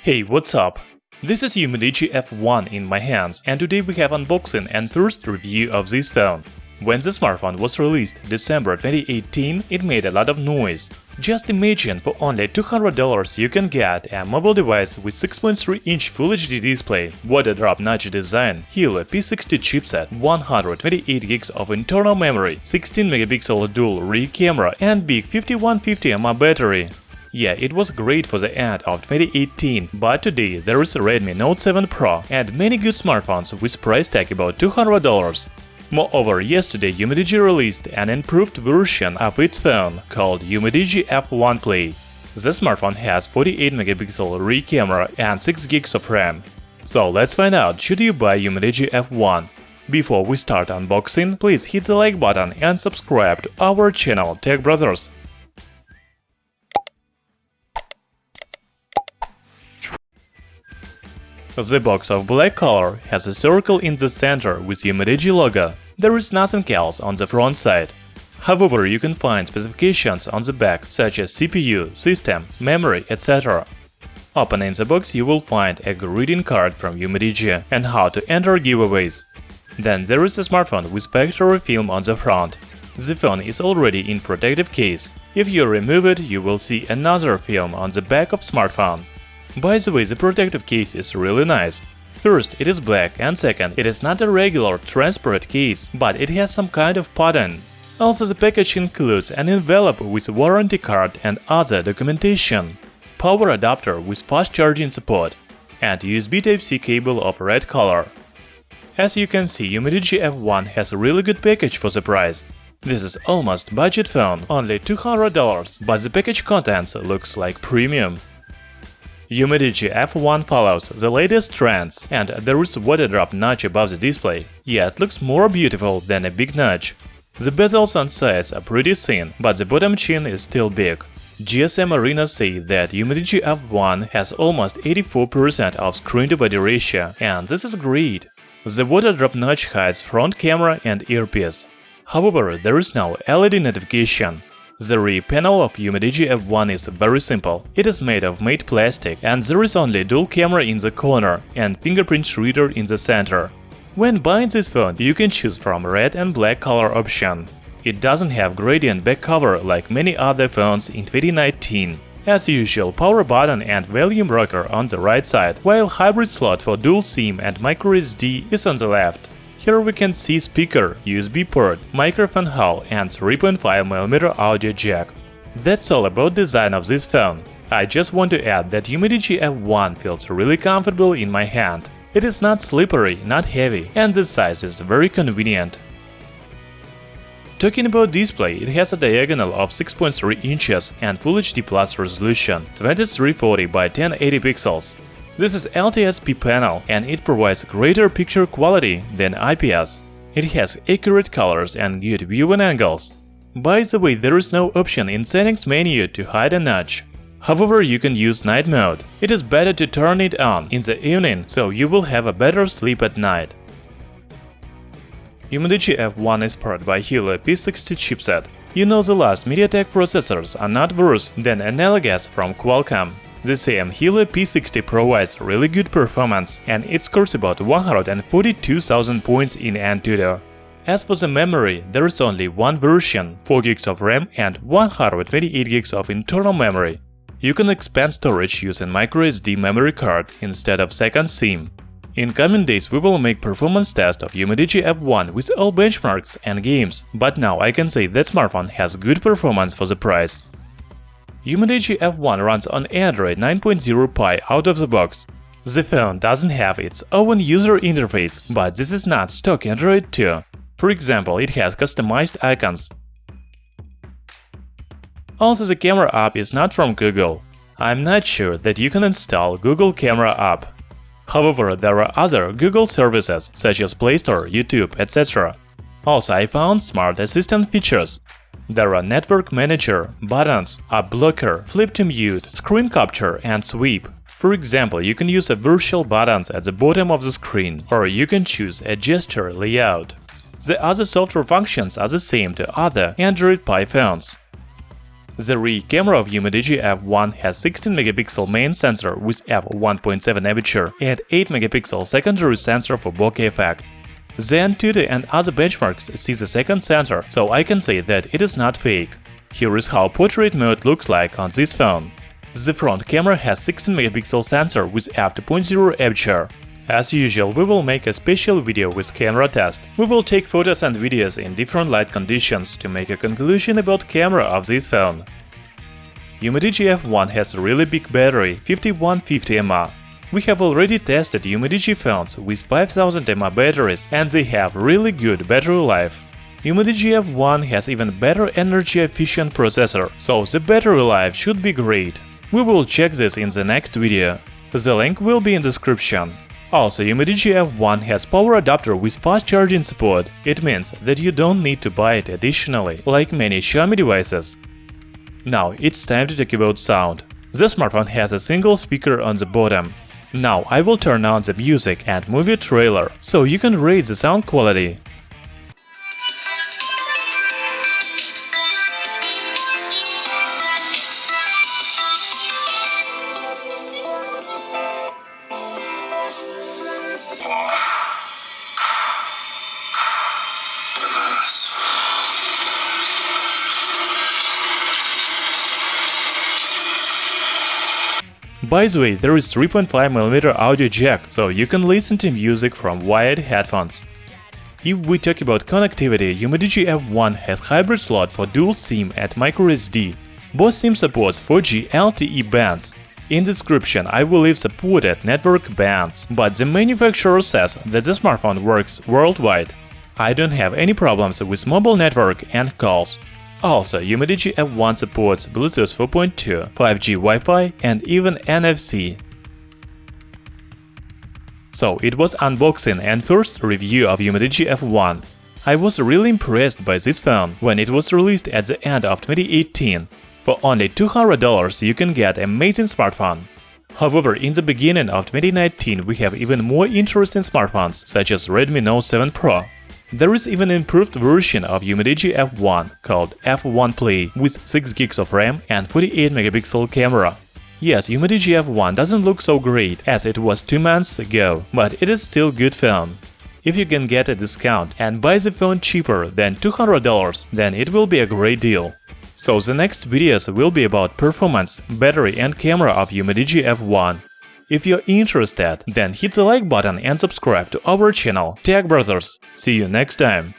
Hey, what's up? This is UMIDIGI F1 in my hands, and today we have unboxing and first review of this phone. When the smartphone was released December 2018, it made a lot of noise. Just imagine for only $200 you can get a mobile device with 6.3-inch Full HD display, water drop notch design, Helio P60 chipset, 128 gigs of internal memory, 16-megapixel dual rear camera, and big 5150 mAh battery. Yeah, it was great for the end of 2018, but today there is a Redmi Note 7 Pro and many good smartphones with price tag about $200. Moreover, yesterday UMIDIGI released an improved version of its phone called UMIDIGI F1 Play. The smartphone has 48-megapixel rear camera and 6 gigs of RAM. So let's find out, should you buy UMIDIGI F1? Before we start unboxing, please hit the like button and subscribe to our channel Tech Brothers. The box of black color has a circle in the center with UMIDIGI logo. There is nothing else on the front side. However, you can find specifications on the back, such as CPU, system, memory, etc. Opening the box, you will find a greeting card from UMIDIGI and how to enter giveaways. Then there is a smartphone with factory film on the front. The phone is already in protective case. If you remove it, you will see another film on the back of smartphone. By the way, the protective case is really nice. First, it is black, and second, it is not a regular transparent case, but it has some kind of pattern. Also, the package includes an envelope with warranty card and other documentation, power adapter with fast charging support, and USB Type-C cable of red color. As you can see, UMIDIGI F1 has a really good package for the price. This is almost budget phone, only $200, but the package contents looks like premium. UMIDIGI F1 follows the latest trends, and there is a water drop notch above the display. Yeah, it looks more beautiful than a big notch. The bezels and sides are pretty thin, but the bottom chin is still big. GSM Arena say that UMIDIGI F1 has almost 84% of screen-to-body ratio, and this is great. The water drop notch hides front camera and earpiece. However, there is no LED notification. The rear panel of UMIDIGI F1 is very simple. It is made of matte plastic, and there is only dual camera in the corner and fingerprint reader in the center. When buying this phone, you can choose from red and black color option. It doesn't have gradient back cover like many other phones in 2019. As usual, power button and volume rocker on the right side, while hybrid slot for dual SIM and microSD is on the left. Here we can see speaker, USB port, microphone hole and 3.5mm audio jack. That's all about design of this phone. I just want to add that UMIDIGI F1 feels really comfortable in my hand. It is not slippery, not heavy, and the size is very convenient. Talking about display, it has a diagonal of 6.3 inches and Full HD Plus resolution, 2340 by 1080 pixels. This is LTPS panel, and it provides greater picture quality than IPS. It has accurate colors and good viewing angles. By the way, there is no option in settings menu to hide a notch. However, you can use night mode. It is better to turn it on in the evening, so you will have a better sleep at night. UMIDIGI F1 is powered by Helio P60 chipset. You know, the last Mediatek processors are not worse than analogous from Qualcomm. The same Helio P60 provides really good performance, and it scores about 142,000 points in Antutu. As for the memory, there is only one version, 4 gigs of RAM and 128 gigs of internal memory. You can expand storage using microSD memory card instead of second SIM. In coming days we will make performance test of UMIDIGI F1 with all benchmarks and games, but now I can say that smartphone has good performance for the price. UMIDIGI F1 runs on Android 9.0 Pie out of the box. The phone doesn't have its own user interface, but this is not stock Android 2. For example, it has customized icons. Also, the camera app is not from Google. I'm not sure that you can install Google Camera app. However, there are other Google services such as Play Store, YouTube, etc. Also, I found smart assistant features. There are network manager, buttons, app blocker, flip to mute, screen capture and sweep. For example, you can use a virtual buttons at the bottom of the screen, or you can choose a gesture layout. The other software functions are the same to other Android Pie phones. The rear camera of UMIDIGI F1 has 16 megapixel main sensor with f1.7 aperture and 8 megapixel secondary sensor for bokeh effect. The Antutu and other benchmarks see the second sensor, so I can say that it is not fake. Here is how portrait mode looks like on this phone. The front camera has 16 megapixel sensor with f2.0 aperture. As usual, we will make a special video with camera test. We will take photos and videos in different light conditions to make a conclusion about camera of this phone. UMIDIGI F1 has a really big battery, 5150 mAh. We have already tested UMIDIGI phones with 5000 mAh batteries and they have really good battery life. UMIDIGI F1 has even better energy efficient processor, so the battery life should be great. We will check this in the next video. The link will be in description. Also, UMIDIGI F1 has power adapter with fast charging support. It means that you don't need to buy it additionally, like many Xiaomi devices. Now it's time to talk about sound. The smartphone has a single speaker on the bottom. Now I will turn on the music and movie trailer, so you can rate the sound quality. By the way, there is 3.5mm audio jack, so you can listen to music from wired headphones. If we talk about connectivity, UMIDIGI F1 has hybrid slot for dual SIM and microSD. Both SIM supports 4G LTE bands. In the description I will leave supported network bands, but the manufacturer says that the smartphone works worldwide. I don't have any problems with mobile network and calls. Also, UMIDIGI F1 supports Bluetooth 4.2, 5G Wi-Fi and even NFC. So it was unboxing and first review of UMIDIGI F1. I was really impressed by this phone when it was released at the end of 2018. For only $200 you can get amazing smartphone. However, in the beginning of 2019 we have even more interesting smartphones such as Redmi Note 7 Pro. There is even an improved version of UMIDIGI F1 called F1 Play with 6 GB of RAM and 48 megapixel camera. Yes, UMIDIGI F1 doesn't look so great as it was 2 months ago, but it is still good phone. If you can get a discount and buy the phone cheaper than $200, then it will be a great deal. So the next videos will be about performance, battery and camera of UMIDIGI F1. If you're interested, then hit the like button and subscribe to our channel Tech Brothers. See you next time!